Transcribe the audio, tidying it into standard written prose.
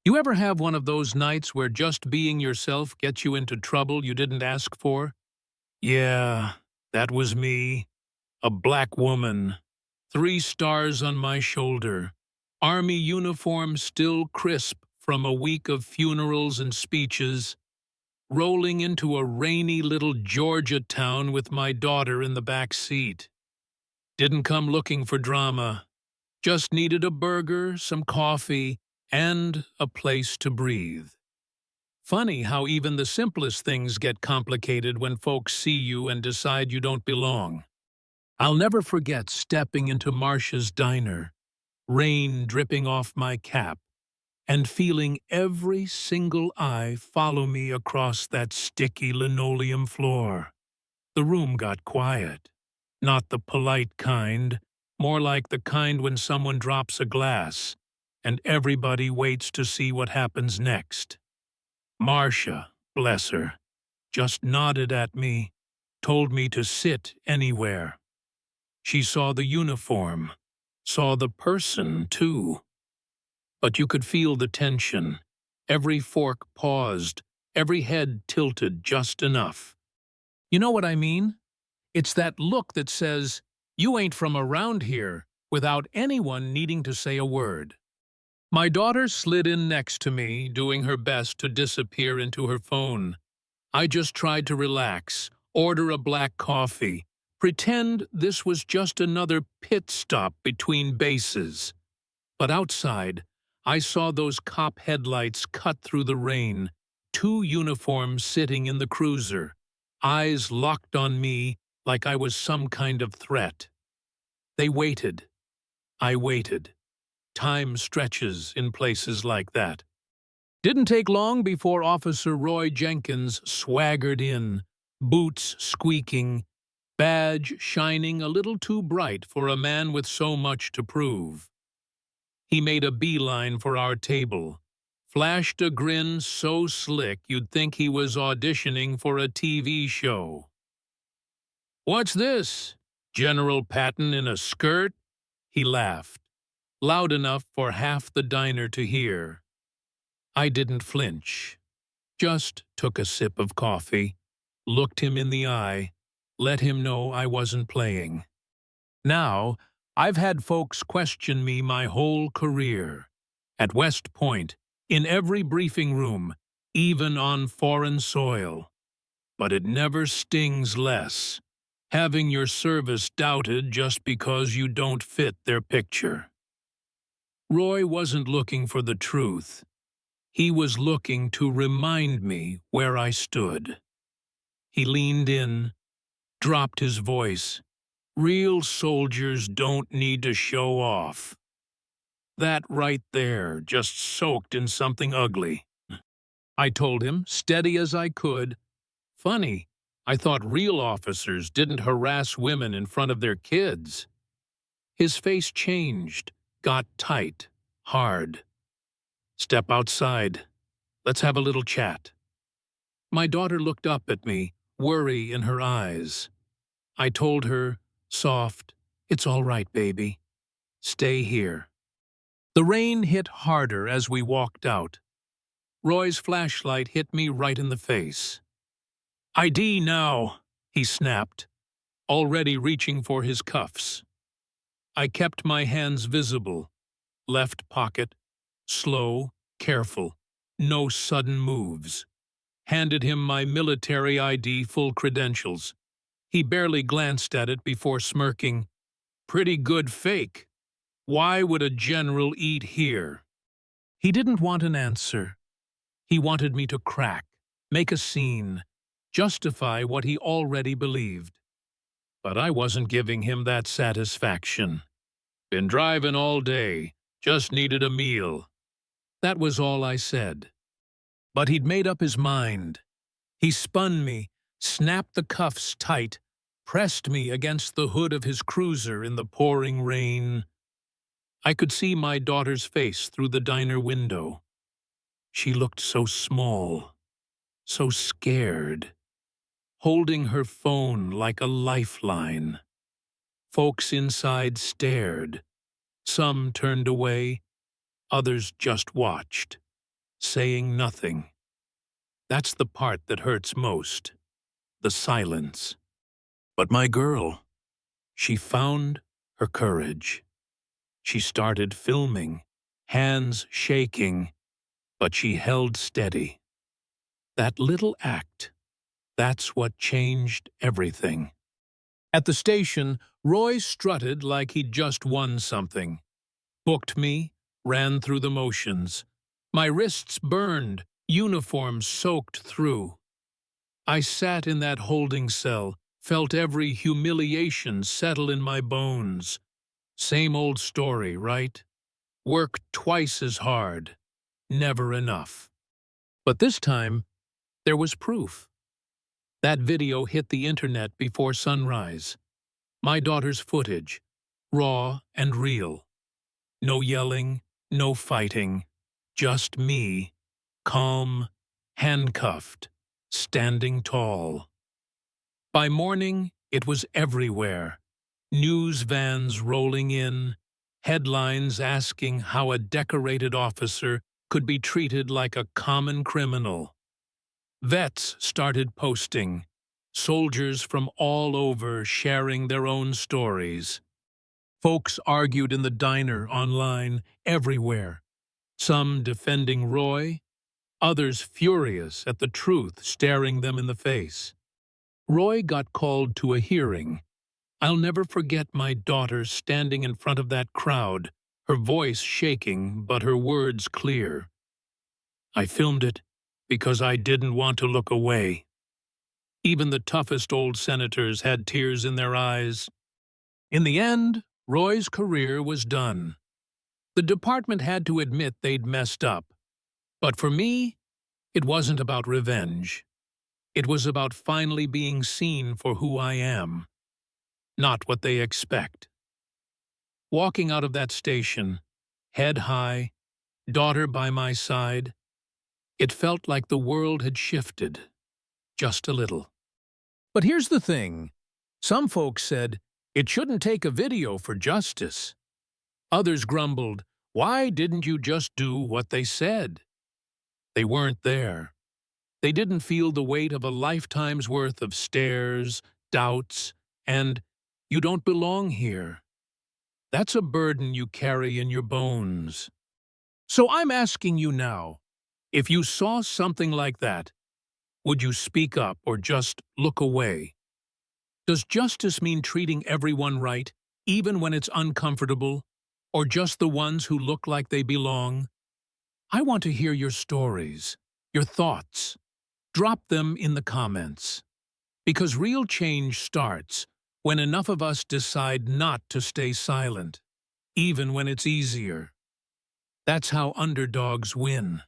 You ever have one of those nights where just being yourself gets you into trouble you didn't ask for? Yeah, that was me. A black woman. 3 stars on my shoulder. Army uniform still crisp from a week of funerals and speeches. Rolling into a rainy little Georgia town with my daughter in the back seat. Didn't come looking for drama. Just needed a burger, some coffee, and a place to breathe. Funny how even the simplest things get complicated when folks see you and decide you don't belong. I'll never forget stepping into Marcia's diner, rain dripping off my cap, and feeling every single eye follow me across that sticky linoleum floor. The room got quiet. Not the polite kind, more like the kind when someone drops a glass, and everybody waits to see what happens next. Marcia, bless her, just nodded at me, told me to sit anywhere. She saw the uniform, saw the person, too. But you could feel the tension. Every fork paused, every head tilted just enough. You know what I mean? It's that look that says, "You ain't from around here," without anyone needing to say a word. My daughter slid in next to me, doing her best to disappear into her phone. I just tried to relax, order a black coffee, pretend this was just another pit stop between bases. But outside, I saw those cop headlights cut through the rain, 2 uniforms sitting in the cruiser, eyes locked on me like I was some kind of threat. They waited. I waited. Time stretches in places like that. Didn't take long before Officer Roy Jenkins swaggered in, boots squeaking, badge shining a little too bright for a man with so much to prove. He made a beeline for our table, flashed a grin so slick you'd think he was auditioning for a TV show. "What's this? General Patton in a skirt?" He laughed, loud enough for half the diner to hear. I didn't flinch, just took a sip of coffee, looked him in the eye, let him know I wasn't playing. Now, I've had folks question me my whole career. At West Point, in every briefing room, even on foreign soil. But it never stings less, having your service doubted just because you don't fit their picture. Roy wasn't looking for the truth. He was looking to remind me where I stood. He leaned in, dropped his voice. "Real soldiers don't need to show off." That right there, just soaked in something ugly. I told him, steady as I could, "Funny, I thought real officers didn't harass women in front of their kids." His face changed, got tight, hard. "Step outside. Let's have a little chat." My daughter looked up at me, worry in her eyes. I told her, soft, "It's all right, baby. Stay here." The rain hit harder as we walked out. Roy's flashlight hit me right in the face. "ID now," he snapped, already reaching for his cuffs. I kept my hands visible, left pocket, slow, careful, no sudden moves. Handed him my military ID full credentials. He barely glanced at it before smirking. "Pretty good fake. Why would a general eat here?" He didn't want an answer. He wanted me to crack, make a scene, justify what he already believed. But I wasn't giving him that satisfaction. "Been driving all day. Just needed a meal." That was all I said. But he'd made up his mind. He spun me, snapped the cuffs tight, pressed me against the hood of his cruiser in the pouring rain. I could see my daughter's face through the diner window. She looked so small, so scared, holding her phone like a lifeline. Folks inside stared. Some turned away, others just watched. saying nothing. That's the part that hurts most, the silence. But my girl, she found her courage. She started filming, hands shaking, but she held steady. That little act, that's what changed everything. At the station, Roy strutted like he'd just won something. Booked me, ran through the motions. My wrists burned, uniform soaked through. I sat in that holding cell, felt every humiliation settle in my bones. Same old story, right? Work twice as hard. Never enough. But this time, there was proof. That video hit the internet before sunrise. My daughter's footage, raw and real. No yelling, no fighting, just me, calm, handcuffed, standing tall. By morning, it was everywhere. News vans rolling in, headlines asking how a decorated officer could be treated like a common criminal. Vets started posting, soldiers from all over sharing their own stories. Folks argued in the diner, online, everywhere. Some defending Roy, others furious at the truth staring them in the face. Roy got called to a hearing. I'll never forget my daughter standing in front of that crowd, her voice shaking but her words clear. I filmed it because I didn't want to look away. Even the toughest old senators had tears in their eyes. In the end, Roy's career was done. The department had to admit they'd messed up. But for me, it wasn't about revenge. It was about finally being seen for who I am, not what they expect. Walking out of that station, head high, daughter by my side, it felt like the world had shifted, just a little. But here's the thing. Some folks said, it shouldn't take a video for justice. Others grumbled, why didn't you just do what they said? They weren't there. They didn't feel the weight of a lifetime's worth of stares, doubts, and you don't belong here. That's a burden you carry in your bones. So I'm asking you now, if you saw something like that, would you speak up or just look away? Does justice mean treating everyone right, even when it's uncomfortable, or just the ones who look like they belong? I want to hear your stories, your thoughts. Drop them in the comments. Because real change starts when enough of us decide not to stay silent, even when it's easier. That's how underdogs win.